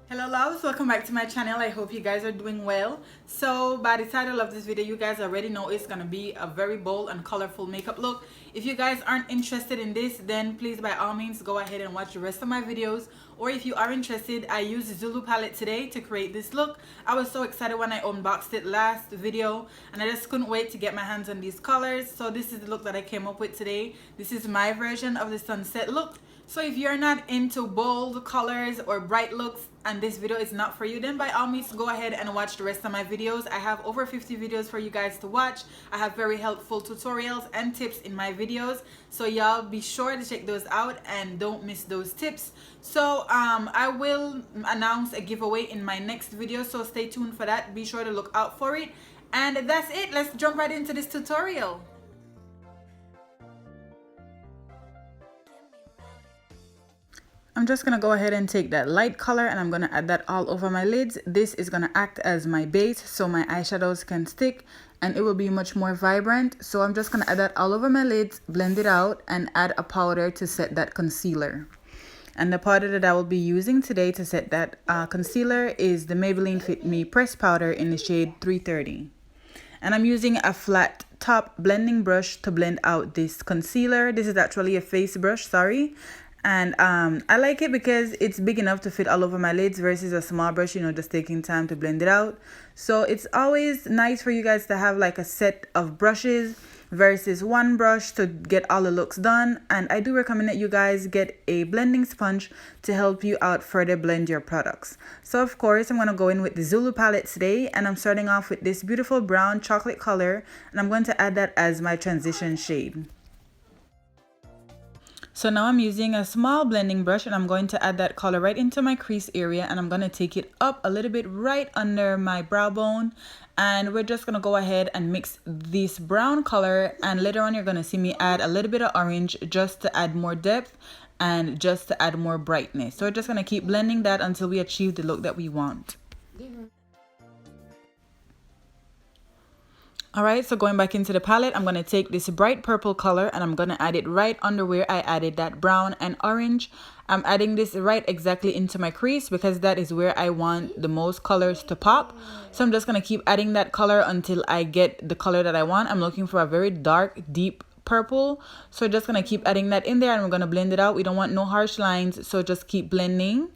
Hello loves, welcome back to my channel. I hope you guys are doing well. So by the title of this video, you guys already know it's gonna be a very bold and colorful makeup look. If you guys aren't interested in this, then please by all means go ahead and watch the rest of my videos. Or if you are interested, I used the Zulu palette today to create this look. I was so excited when I unboxed it last video and I just couldn't wait to get my hands on these colors. So this is the look that I came up with today. This is my version of the sunset look. So if you're not into bold colors or bright looks and this video is not for you, then by all means go ahead and watch the rest of my videos. I have over 50 videos for you guys to watch. I have very helpful tutorials and tips in my videos, so y'all be sure to check those out and don't miss those tips. So I will announce a giveaway in my next video, so stay tuned for that. Be sure to look out for it. And that's it. Let's jump right into this tutorial. I'm just gonna go ahead and take that light color and I'm gonna add that all over my lids. This is gonna act as my base so my eyeshadows can stick and it will be much more vibrant. So I'm just gonna add that all over my lids, blend it out, and add a powder to set that concealer. And the powder that I will be using today to set that concealer is the Maybelline Fit Me Press Powder in the shade 330. And I'm using a flat top blending brush to blend out this concealer. This is actually a face brush, sorry. And I like it because it's big enough to fit all over my lids versus a small brush, you know, just taking time to blend it out. So it's always nice for you guys to have like a set of brushes versus one brush to get all the looks done. And I do recommend that you guys get a blending sponge to help you out further blend your products. So of course I'm going to go in with the Zulu palette today, and I'm starting off with this beautiful brown chocolate color, and I'm going to add that as my transition shade. So now I'm using a small blending brush and I'm going to add that color right into my crease area, and I'm going to take it up a little bit right under my brow bone, and we're just going to go ahead and mix this brown color, and later on you're going to see me add a little bit of orange just to add more depth and just to add more brightness. So we're just going to keep blending that until we achieve the look that we want. Alright, so going back into the palette, I'm going to take this bright purple color and I'm going to add it right under where I added that brown and orange. I'm adding this right exactly into my crease because that is where I want the most colors to pop. So I'm just going to keep adding that color until I get the color that I want. I'm looking for a very dark, deep purple. So just going to keep adding that in there and we're going to blend it out. We don't want no harsh lines, so just keep blending.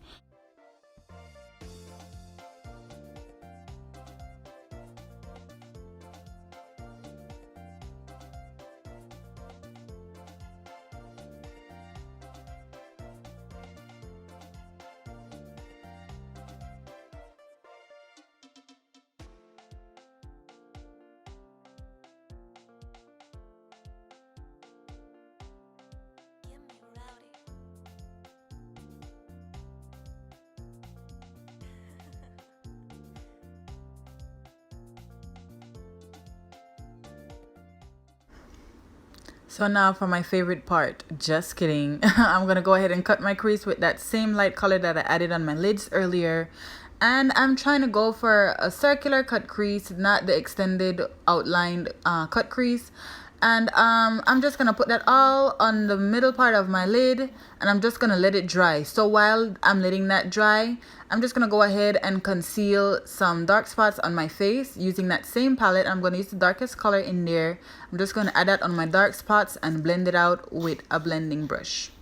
So now for my favorite part, just kidding. I'm going to go ahead and cut my crease with that same light color that I added on my lids earlier. And I'm trying to go for a circular cut crease, not the extended outlined cut crease. And I'm just going to put that all on the middle part of my lid, and I'm just going to let it dry. So while I'm letting that dry, I'm just going to go ahead and conceal some dark spots on my face using that same palette. I'm going to use the darkest color in there. I'm just going to add that on my dark spots and blend it out with a blending brush.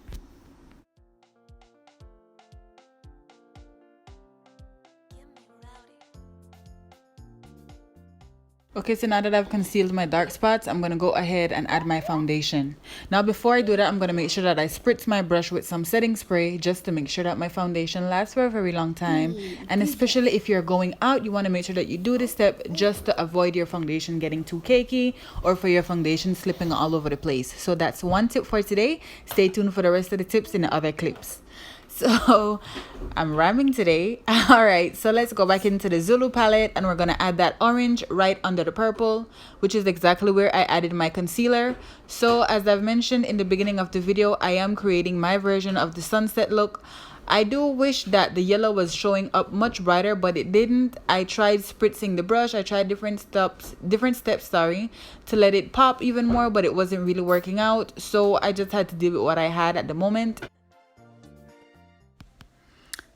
Okay, so now that I've concealed my dark spots, I'm going to go ahead and add my foundation. Now before I do that, I'm going to make sure that I spritz my brush with some setting spray just to make sure that my foundation lasts for a very long time. And especially if you're going out, you want to make sure that you do this step just to avoid your foundation getting too cakey or for your foundation slipping all over the place. So that's one tip for today. Stay tuned for the rest of the tips in the other clips. So I'm rhyming today. All right, so let's go back into the Zulu palette and we're going to add that orange right under the purple, which is exactly where I added my concealer. So as I've mentioned in the beginning of the video, I am creating my version of the sunset look. I do wish that the yellow was showing up much brighter, but it didn't. I tried spritzing the brush. I tried different steps, to let it pop even more, but it wasn't really working out. So I just had to deal with what I had at the moment.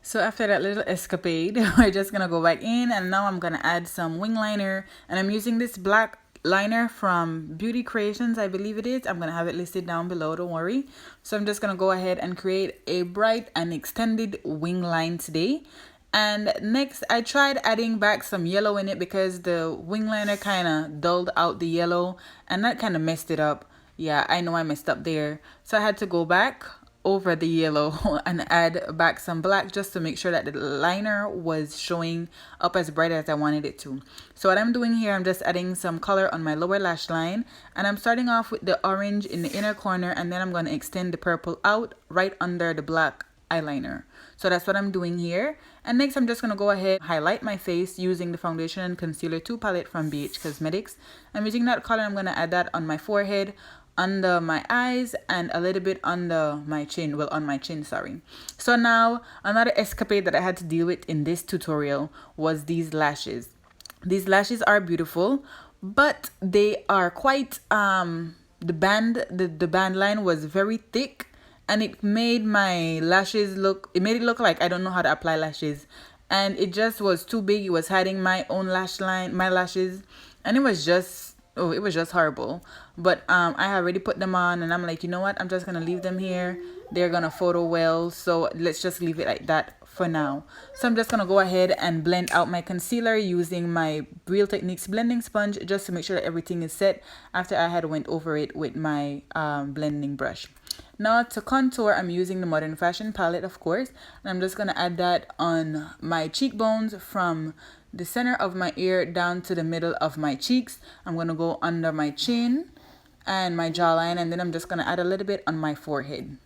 So after that little escapade, we're just gonna go back in, and now I'm gonna add some wing liner, and I'm using this black liner from Beauty Creations, I believe it is. I'm gonna have it listed down below, don't worry. So I'm just gonna go ahead and create a bright and extended wing line today. And next, I tried adding back some yellow in it because the wing liner kind of dulled out the yellow, and that kind of messed it up. Yeah, I know I messed up there. So I had to go back over the yellow and add back some black just to make sure that the liner was showing up as bright as I wanted it to. So what I'm doing here, I'm just adding some color on my lower lash line, and I'm starting off with the orange in the inner corner, and then I'm going to extend the purple out right under the black eyeliner. So that's what I'm doing here. And next, I'm just going to go ahead and highlight my face using the Foundation and Concealer 2 palette from BH Cosmetics. I'm using that color. I'm going to add that on my forehead, under my eyes, and a little bit under my chin. Well, on my chin, sorry. So now, another escapade that I had to deal with in this tutorial was these lashes. These lashes are beautiful, but they are quite, the band line was very thick, and it made my lashes look, it made it look like I don't know how to apply lashes, and it just was too big. It was hiding my own lash line, my lashes, and it was just, oh, it was just horrible. But I already put them on, and I'm like, you know what, I'm just gonna leave them here. They're gonna photo well, so let's just leave it like that for now. So I'm just gonna go ahead and blend out my concealer using my Real Techniques blending sponge, just to make sure that everything is set after I had went over it with my blending brush. Now to contour, I'm using the Modern Fashion palette, of course, and I'm just gonna add that on my cheekbones from the center of my ear down to the middle of my cheeks. I'm gonna go under my chin and my jawline, and then I'm just gonna add a little bit on my forehead.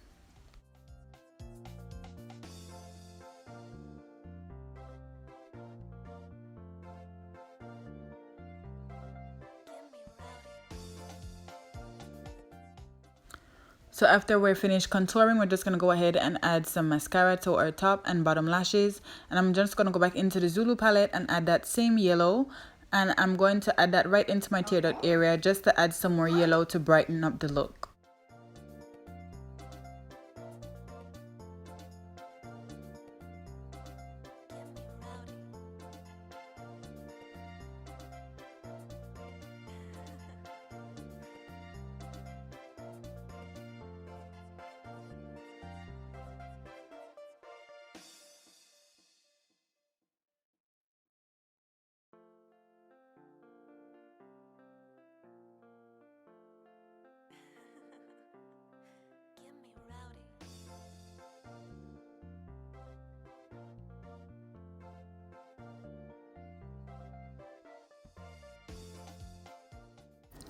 So after we're finished contouring, we're just going to go ahead and add some mascara to our top and bottom lashes. And I'm just going to go back into the Zulu palette and add that same yellow. And I'm going to add that right into my tear duct area just to add some more yellow to brighten up the look.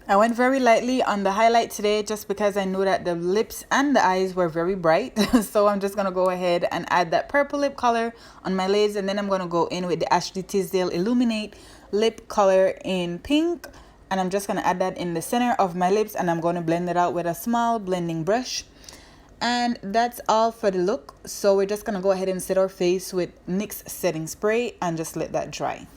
I went very lightly on the highlight today just because I knew that the lips and the eyes were very bright. So I'm just going to go ahead and add that purple lip color on my lids, and then I'm going to go in with the Ashley Tisdale Illuminate lip color in pink, and I'm just going to add that in the center of my lips, and I'm going to blend it out with a small blending brush. And that's all for the look. So we're just going to go ahead and set our face with NYX setting spray and just let that dry.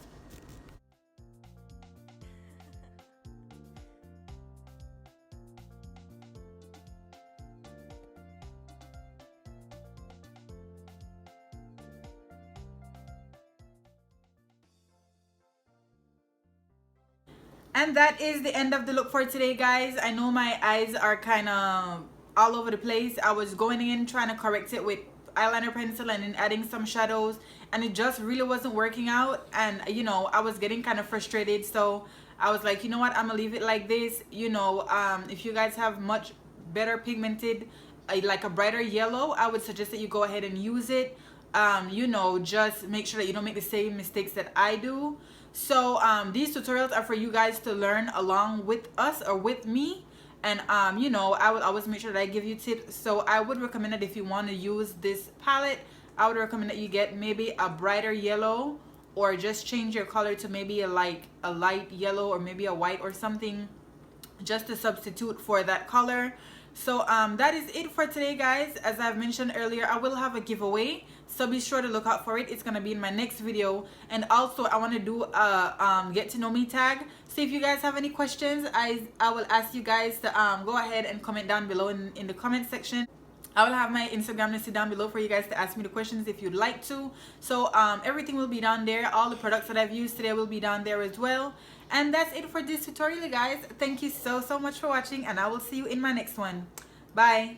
And that is the end of the look for today, guys. I know my eyes are kind of all over the place. I was going in trying to correct it with eyeliner pencil and then adding some shadows, and it just really wasn't working out. And you know, I was getting kind of frustrated, so I was like, you know what, I'm gonna leave it like this. You know, if you guys have much better pigmented, like a brighter yellow, I would suggest that you go ahead and use it. You know, just make sure that you don't make the same mistakes that I do. So these tutorials are for you guys to learn along with us or with me. And you know, I would always make sure that I give you tips. So I would recommend that if you want to use this palette, I would recommend that you get maybe a brighter yellow, or just change your color to maybe a light yellow, or maybe a white or something, just to substitute for that color. So that is it for today, guys. As I've mentioned earlier, I will have a giveaway, so be sure to look out for it. It's gonna be in my next video. And also I want to do a get to know me tag. So if you guys have any questions, I will ask you guys to go ahead and comment down below in the comment section. I will have my Instagram listed down below for you guys to ask me the questions if you'd like to. So everything will be down there. All the products that I've used today will be down there as well. And that's it for this tutorial, guys. Thank you so much for watching, and I will see you in my next one. Bye.